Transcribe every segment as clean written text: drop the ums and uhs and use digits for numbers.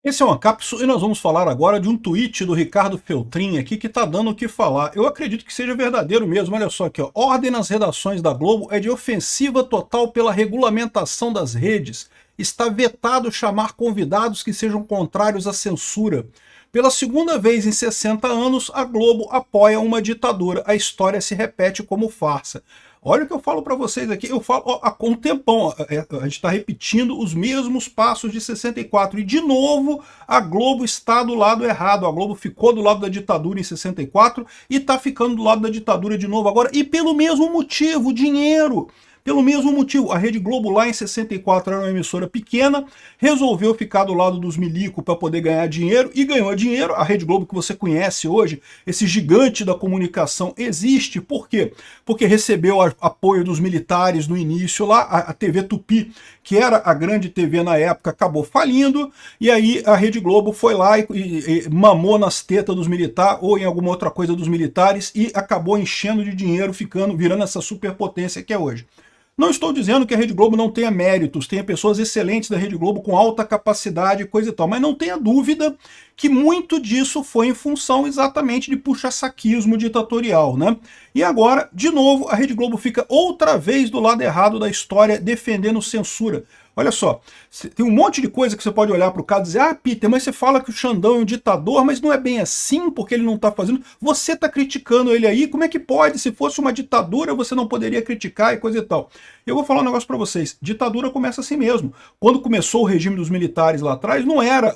Esse é o Ancapsu e nós vamos falar agora de um tweet do Ricardo Feltrin aqui que tá dando o que falar. Eu acredito que seja verdadeiro mesmo, olha só aqui, ó. Ordem nas redações da Globo é de ofensiva total pela regulamentação das redes. Está vetado chamar convidados que sejam contrários à censura. Pela segunda vez em 60 anos, a Globo apoia uma ditadura. A história se repete como farsa. Olha o que eu falo para vocês aqui, eu falo há um tempão, a gente está repetindo os mesmos passos de 64, e de novo a Globo está do lado errado, a Globo ficou do lado da ditadura em 64 e está ficando do lado da ditadura de novo agora, e pelo mesmo motivo, dinheiro. Pelo mesmo motivo, a Rede Globo lá em 64 era uma emissora pequena, resolveu ficar do lado dos milicos para poder ganhar dinheiro, e ganhou dinheiro. A Rede Globo que você conhece hoje, esse gigante da comunicação, existe. Por quê? Porque recebeu apoio dos militares no início lá, a TV Tupi, que era a grande TV na época, acabou falindo, e aí a Rede Globo foi lá e mamou nas tetas dos militares, ou em alguma outra coisa dos militares, e acabou enchendo de dinheiro, virando essa superpotência que é hoje. Não estou dizendo que a Rede Globo não tenha méritos, tenha pessoas excelentes da Rede Globo com alta capacidade e coisa e tal, mas não tenha dúvida que muito disso foi em função exatamente de puxa-saquismo ditatorial, né? E agora, de novo, a Rede Globo fica outra vez do lado errado da história, defendendo censura. Olha só, tem um monte de coisa que você pode olhar para o cara e dizer: ah, Peter, mas você fala que o Xandão é um ditador, mas não é bem assim porque ele não está fazendo. Você está criticando ele aí, como é que pode? Se fosse uma ditadura, você não poderia criticar e coisa e tal. Eu vou falar um negócio para vocês, ditadura começa assim mesmo. Quando começou o regime dos militares lá atrás, não era,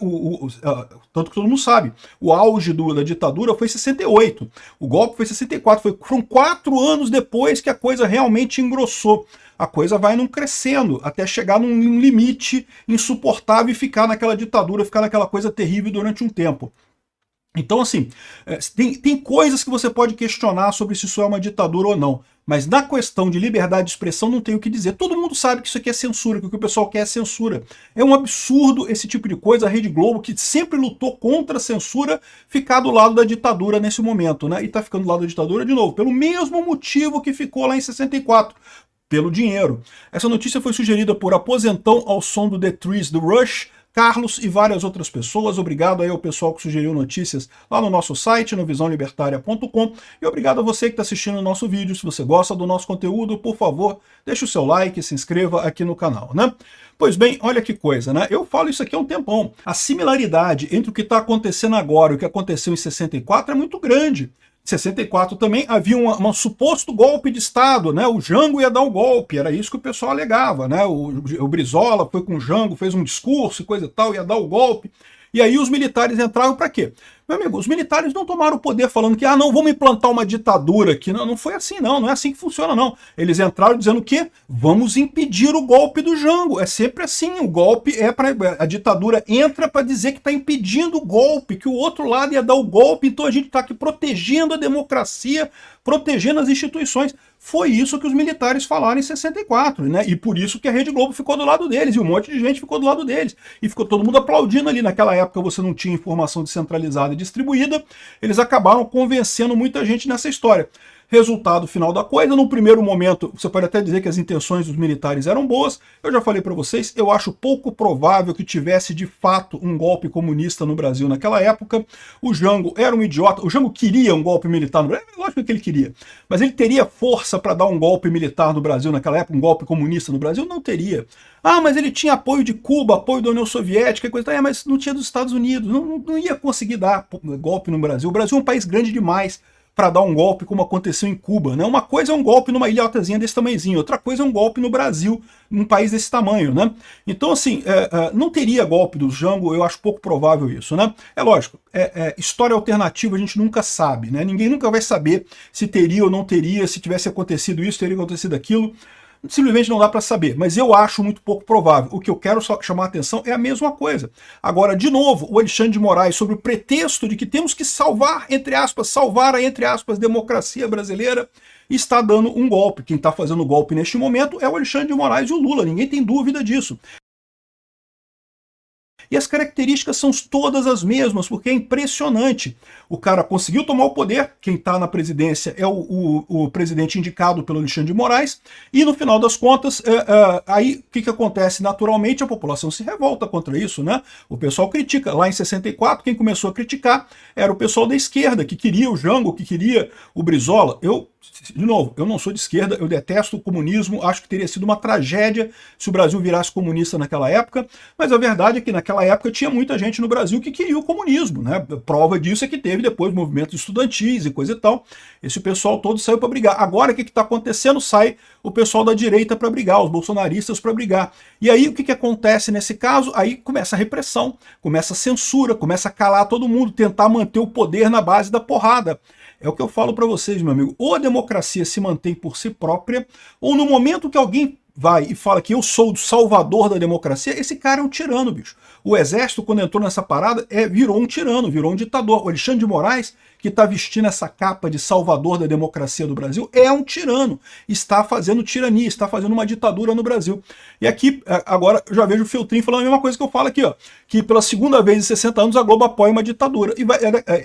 tanto que todo mundo sabe, o auge da ditadura foi 68, o golpe foi 64, foram 4 anos depois que a coisa realmente engrossou. A coisa vai não crescendo, até chegar num limite insuportável e ficar naquela ditadura, ficar naquela coisa terrível durante um tempo. Então, assim, tem coisas que você pode questionar sobre se isso é uma ditadura ou não, mas na questão de liberdade de expressão não tem o que dizer. Todo mundo sabe que isso aqui é censura, que o que o pessoal quer é censura. É um absurdo esse tipo de coisa, a Rede Globo, que sempre lutou contra a censura, ficar do lado da ditadura nesse momento, né? E tá ficando do lado da ditadura de novo, pelo mesmo motivo que ficou lá em 64. Pelo dinheiro. Essa notícia foi sugerida por Aposentão ao som do The Trees do Rush, Carlos e várias outras pessoas. Obrigado aí ao pessoal que sugeriu notícias lá no nosso site, no visãolibertaria.com, e obrigado a você que está assistindo o nosso vídeo. Se você gosta do nosso conteúdo, por favor, deixe o seu like e se inscreva aqui no canal, né? Pois bem, olha que coisa, né? Eu falo isso aqui há um tempão. A similaridade entre o que está acontecendo agora e o que aconteceu em 64 é muito grande. Em 64 também havia um suposto golpe de Estado, né? O Jango ia dar o golpe, era isso que o pessoal alegava, né? O Brizola foi com o Jango, fez um discurso e coisa e tal, ia dar o golpe. E aí os militares entraram para quê? Meu amigo, os militares não tomaram o poder falando que, não, vamos implantar uma ditadura aqui. Não, não foi assim não é assim que funciona não. Eles entraram dizendo que vamos impedir o golpe do Jango. É sempre assim, o golpe é para a ditadura entra para dizer que está impedindo o golpe, que o outro lado ia dar o golpe, então a gente está aqui protegendo a democracia, protegendo as instituições. Foi isso que os militares falaram em 64, né? E por isso que a Rede Globo ficou do lado deles, e um monte de gente ficou do lado deles. E ficou todo mundo aplaudindo ali. Naquela época você não tinha informação descentralizada e distribuída, eles acabaram convencendo muita gente nessa história. Resultado final da coisa, no primeiro momento, você pode até dizer que as intenções dos militares eram boas. Eu já falei para vocês, eu acho pouco provável que tivesse de fato um golpe comunista no Brasil naquela época. O Jango era um idiota, o Jango queria um golpe militar no Brasil, lógico que ele queria, mas ele teria força para dar um golpe militar no Brasil naquela época, um golpe comunista no Brasil? Não teria. Mas ele tinha apoio de Cuba, apoio da União Soviética, coisa, mas não tinha dos Estados Unidos, não ia conseguir dar golpe no Brasil. O Brasil é um país grande demais para dar um golpe como aconteceu em Cuba, né? Uma coisa é um golpe numa ilhotazinha desse tamanhozinho, outra coisa é um golpe no Brasil, num país desse tamanho, né? Então, assim, não teria golpe do Jango, eu acho pouco provável isso, né? É lógico, história alternativa a gente nunca sabe, né? Ninguém nunca vai saber se teria ou não teria, se tivesse acontecido isso, teria acontecido aquilo. Simplesmente não dá para saber, mas eu acho muito pouco provável. O que eu quero só chamar a atenção é a mesma coisa. Agora, de novo, o Alexandre de Moraes, sob o pretexto de que temos que salvar, entre aspas, democracia brasileira, está dando um golpe. Quem está fazendo o golpe neste momento é o Alexandre de Moraes e o Lula, ninguém tem dúvida disso. E as características são todas as mesmas, porque é impressionante. O cara conseguiu tomar o poder, quem está na presidência é o presidente indicado pelo Alexandre de Moraes, e no final das contas, aí o que acontece? Naturalmente a população se revolta contra isso, né? O pessoal critica. Lá em 64, quem começou a criticar era o pessoal da esquerda, que queria o Jango, que queria o Brizola. De novo, eu não sou de esquerda, eu detesto o comunismo, acho que teria sido uma tragédia se o Brasil virasse comunista naquela época, mas a verdade é que naquela época tinha muita gente no Brasil que queria o comunismo, né? Prova disso é que teve depois movimentos estudantis e coisa e tal. Esse pessoal todo saiu para brigar. Agora o que está acontecendo? Sai o pessoal da direita para brigar, os bolsonaristas para brigar. E aí o que acontece nesse caso? Aí começa a repressão, começa a censura, começa a calar todo mundo, tentar manter o poder na base da porrada. É o que eu falo para vocês, meu amigo. Ou a democracia se mantém por si própria, ou no momento que alguém vai e fala que eu sou o salvador da democracia, esse cara é um tirano, bicho. O exército, quando entrou nessa parada, virou um tirano, virou um ditador. O Alexandre de Moraes, que está vestindo essa capa de salvador da democracia do Brasil, é um tirano. Está fazendo tirania, está fazendo uma ditadura no Brasil. E aqui, agora, eu já vejo o Feltrin falando a mesma coisa que eu falo aqui, ó, que pela segunda vez em 60 anos a Globo apoia uma ditadura. E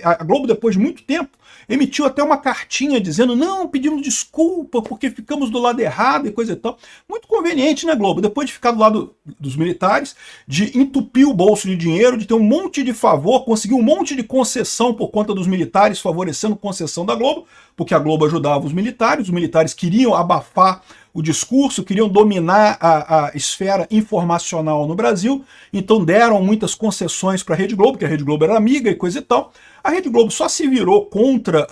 a Globo, depois de muito tempo, emitiu até uma cartinha dizendo, não, pedimos desculpa porque ficamos do lado errado e coisa e tal. Muito conveniente, né, Globo? Depois de ficar do lado dos militares, de entupir o bolso de dinheiro, de ter um monte de favor, conseguir um monte de concessão por conta dos militares, favorecendo concessão da Globo, porque a Globo ajudava os militares queriam abafar o discurso, queriam dominar a esfera informacional no Brasil, então deram muitas concessões para a Rede Globo, porque a Rede Globo era amiga e coisa e tal. A Rede Globo só se virou contra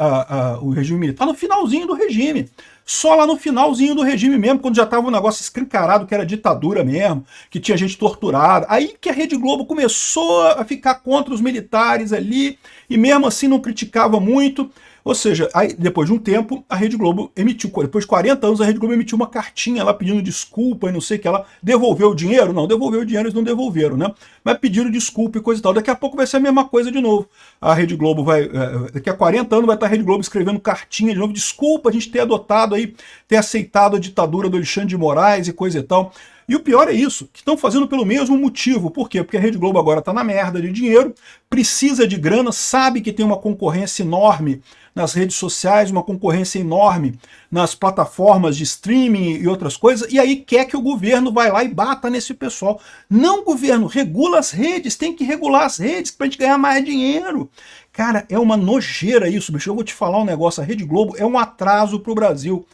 o regime militar no finalzinho do regime. Só lá no finalzinho do regime mesmo, quando já estava um negócio escancarado que era ditadura mesmo, que tinha gente torturada. Aí que a Rede Globo começou a ficar contra os militares ali, e mesmo assim não criticava muito. Ou seja, aí, depois de um tempo, a Rede Globo emitiu, depois de 40 anos, a Rede Globo emitiu uma cartinha lá pedindo desculpa e não sei o que. Ela devolveu o dinheiro? Não, devolveu o dinheiro, eles não devolveram, né? Mas pediram desculpa e coisa e tal. Daqui a pouco vai ser a mesma coisa de novo. A Rede Globo vai, daqui a 40 anos vai estar a Rede Globo escrevendo cartinha de novo, desculpa a gente ter adotado aí, ter aceitado a ditadura do Alexandre de Moraes e coisa e tal. E o pior é isso, que estão fazendo pelo mesmo motivo. Por quê? Porque a Rede Globo agora está na merda de dinheiro, precisa de grana, sabe que tem uma concorrência enorme nas redes sociais, uma concorrência enorme nas plataformas de streaming e outras coisas, e aí quer que o governo vai lá e bata nesse pessoal. Não, governo, regula as redes, tem que regular as redes para a gente ganhar mais dinheiro. Cara, é uma nojeira isso, bicho. Eu vou te falar um negócio, a Rede Globo é um atraso para o Brasil.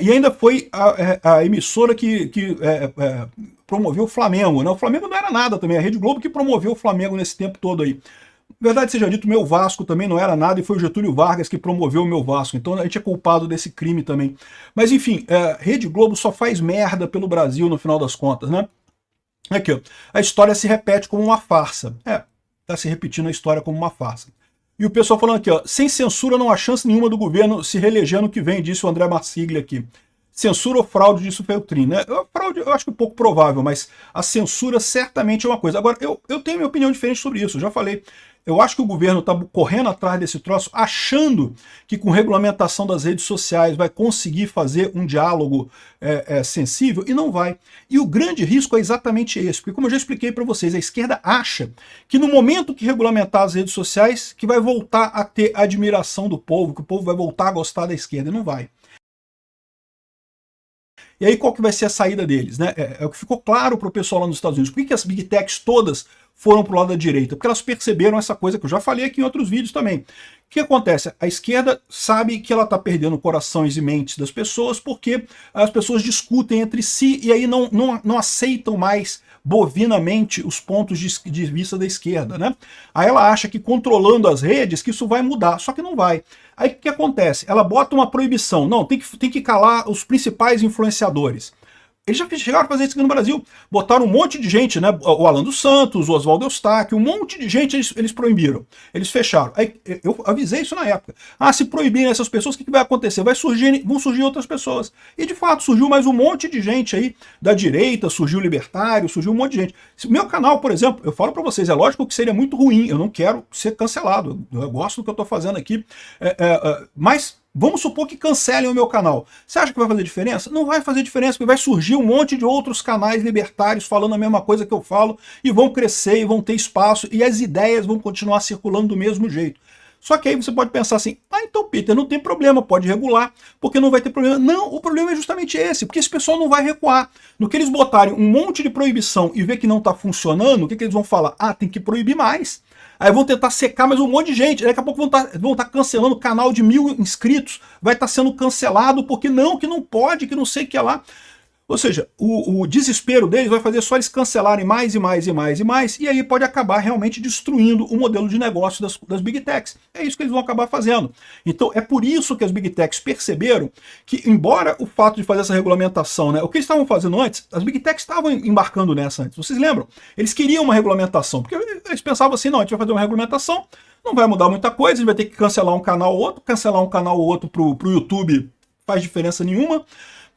E ainda foi a emissora que promoveu o Flamengo, né? O Flamengo não era nada também, a Rede Globo que promoveu o Flamengo nesse tempo todo aí. Verdade seja dito, meu Vasco também não era nada e foi o Getúlio Vargas que promoveu o meu Vasco, então a gente é culpado desse crime também. Mas enfim, Rede Globo só faz merda pelo Brasil no final das contas, né? Aqui, ó, a história se repete como uma farsa. Tá se repetindo a história como uma farsa. E o pessoal falando aqui, ó, sem censura não há chance nenhuma do governo se reeleger no que vem, disse o André Marsiglia aqui. Censura ou fraude, disse o Feltrin, né? Fraude eu acho que é um pouco provável, mas a censura certamente é uma coisa. Agora, eu tenho minha opinião diferente sobre isso, eu já falei. Eu acho que o governo está correndo atrás desse troço, achando que com regulamentação das redes sociais vai conseguir fazer um diálogo sensível, e não vai. E o grande risco é exatamente esse, porque como eu já expliquei para vocês, a esquerda acha que no momento que regulamentar as redes sociais, que vai voltar a ter admiração do povo, que o povo vai voltar a gostar da esquerda, e não vai. E aí qual que vai ser a saída deles, né? É o que ficou claro para o pessoal lá nos Estados Unidos. Por que as Big Techs todas foram para o lado da direita? Porque elas perceberam essa coisa que eu já falei aqui em outros vídeos também. O que acontece? A esquerda sabe que ela está perdendo corações e mentes das pessoas porque as pessoas discutem entre si e aí não aceitam mais bovinamente os pontos de vista da esquerda, né? Aí ela acha que controlando as redes que isso vai mudar, só que não vai. Aí o que acontece? Ela bota uma proibição, não, tem que calar os principais influenciadores. Eles já chegaram a fazer isso aqui no Brasil. Botaram um monte de gente, né? O Alan dos Santos, o Oswaldo Eustáquio, um monte de gente eles proibiram. Eles fecharam. Aí, eu avisei isso na época. Se proibirem essas pessoas, o que vai acontecer? Vão surgir outras pessoas. E de fato, surgiu mais um monte de gente aí da direita, surgiu libertário, surgiu um monte de gente. Meu canal, por exemplo, eu falo para vocês, é lógico que seria muito ruim, eu não quero ser cancelado. Eu gosto do que eu estou fazendo aqui. Mas Vamos supor que cancelem o meu canal. Você acha que vai fazer diferença? Não vai fazer diferença, porque vai surgir um monte de outros canais libertários falando a mesma coisa que eu falo, e vão crescer, e vão ter espaço, e as ideias vão continuar circulando do mesmo jeito. Só que aí você pode pensar assim, então Peter, não tem problema, pode regular, porque não vai ter problema. Não, o problema é justamente esse, porque esse pessoal não vai recuar. No que eles botarem um monte de proibição e ver que não está funcionando, o que eles vão falar? Tem que proibir mais. Aí vão tentar secar mais um monte de gente. Daqui a pouco vão tá cancelando o canal de 1000 inscritos. Vai estar sendo cancelado porque não, que não pode, que não sei o que lá. Ou seja, o desespero deles vai fazer só eles cancelarem mais e mais e mais e mais, e aí pode acabar realmente destruindo o modelo de negócio das Big Techs. É isso que eles vão acabar fazendo. Então é por isso que as Big Techs perceberam que, embora o fato de fazer essa regulamentação, né, o que eles estavam fazendo antes, as Big Techs estavam embarcando nessa antes, vocês lembram? Eles queriam uma regulamentação, porque eles pensavam assim, não, a gente vai fazer uma regulamentação, não vai mudar muita coisa, a gente vai ter que cancelar um canal ou outro, cancelar um canal ou outro pro YouTube faz diferença nenhuma.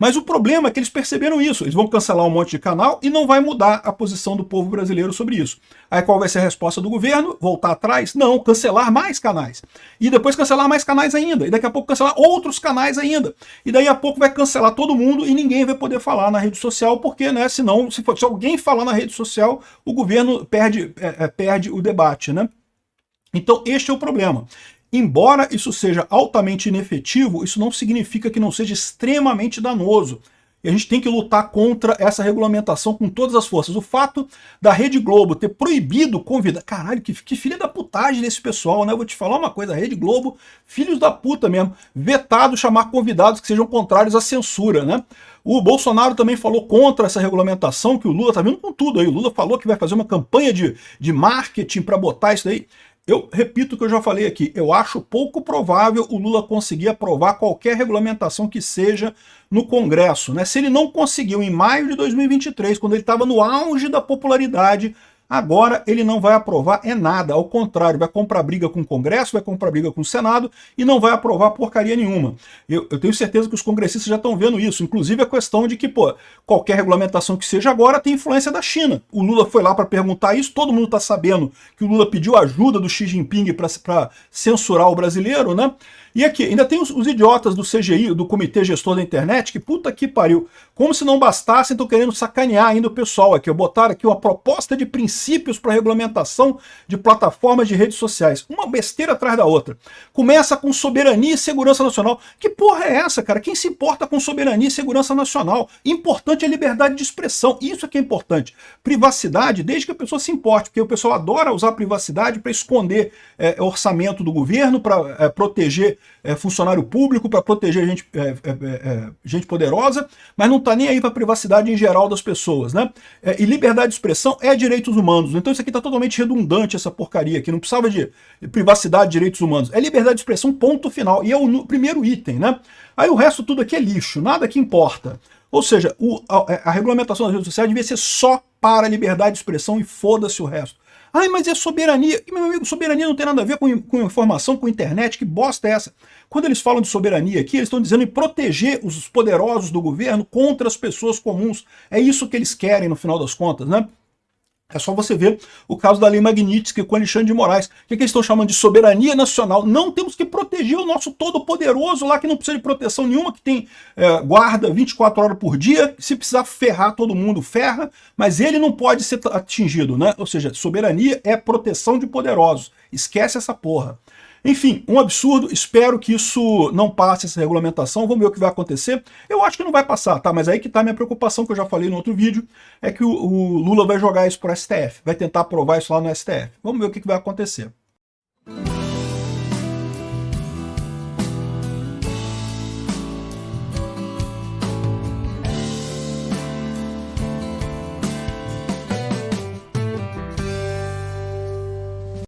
Mas o problema é que eles perceberam isso. Eles vão cancelar um monte de canal e não vai mudar a posição do povo brasileiro sobre isso. Aí qual vai ser a resposta do governo? Voltar atrás? Não, cancelar mais canais. E depois cancelar mais canais ainda. E daqui a pouco cancelar outros canais ainda. E daí a pouco vai cancelar todo mundo e ninguém vai poder falar na rede social, porque, né, senão, se alguém falar na rede social, o governo perde o debate, né? Então este é o problema. Embora isso seja altamente inefetivo, isso não significa que não seja extremamente danoso. E a gente tem que lutar contra essa regulamentação com todas as forças. O fato da Rede Globo ter proibido convidar... Caralho, que filha da putagem desse pessoal, né? Eu vou te falar uma coisa, a Rede Globo, filhos da puta mesmo, vetado chamar convidados que sejam contrários à censura, né? O Bolsonaro também falou contra essa regulamentação, que o Lula tá vindo com tudo aí. O Lula falou que vai fazer uma campanha de marketing para botar isso daí. Eu repito o que eu já falei aqui, eu acho pouco provável o Lula conseguir aprovar qualquer regulamentação que seja no Congresso, né? Se ele não conseguiu em maio de 2023, quando ele estava no auge da popularidade, agora ele não vai aprovar nada, ao contrário, vai comprar briga com o Congresso, vai comprar briga com o Senado e não vai aprovar porcaria nenhuma. Eu tenho certeza que os congressistas já estão vendo isso, inclusive a questão de que, qualquer regulamentação que seja agora tem influência da China. O Lula foi lá para perguntar isso, todo mundo está sabendo que o Lula pediu ajuda do Xi Jinping para censurar o brasileiro, né? E aqui, ainda tem os idiotas do CGI, do Comitê Gestor da Internet, que puta que pariu. Como se não bastasse, estão querendo sacanear ainda o pessoal aqui. Botaram aqui uma proposta de princípios para regulamentação de plataformas de redes sociais. Uma besteira atrás da outra. Começa com soberania e segurança nacional. Que porra é essa, cara? Quem se importa com soberania e segurança nacional? Importante é liberdade de expressão. Isso é que é importante. Privacidade, desde que a pessoa se importe, porque o pessoal adora usar privacidade para esconder orçamento do governo, para proteger funcionário público, para proteger gente poderosa, mas não está nem aí para a privacidade em geral das pessoas, né? E liberdade de expressão é direitos humanos. Então isso aqui está totalmente redundante, essa porcaria aqui. Não precisava de privacidade, direitos humanos. É liberdade de expressão, ponto final. E é o primeiro item, né? Aí o resto tudo aqui é lixo, nada que importa. Ou seja, a regulamentação das redes sociais devia ser só para a liberdade de expressão e foda-se o resto. Mas é soberania. E, meu amigo, soberania não tem nada a ver com informação, com internet. Que bosta é essa? Quando eles falam de soberania aqui, eles estão dizendo em proteger os poderosos do governo contra as pessoas comuns. É isso que eles querem, no final das contas, né? É só você ver o caso da Lei Magnitsky com Alexandre de Moraes. O que eles estão chamando de soberania nacional? Não, temos que proteger o nosso todo-poderoso lá, que não precisa de proteção nenhuma, que tem guarda 24 horas por dia. Se precisar ferrar todo mundo, ferra, mas ele não pode ser atingido, né? Ou seja, soberania é proteção de poderosos. Esquece essa porra. Enfim, um absurdo, espero que isso não passe, essa regulamentação, vamos ver o que vai acontecer. Eu acho que não vai passar, tá? Mas aí que tá a minha preocupação, que eu já falei no outro vídeo, é que o Lula vai jogar isso pro STF, vai tentar aprovar isso lá no STF. Vamos ver o que vai acontecer.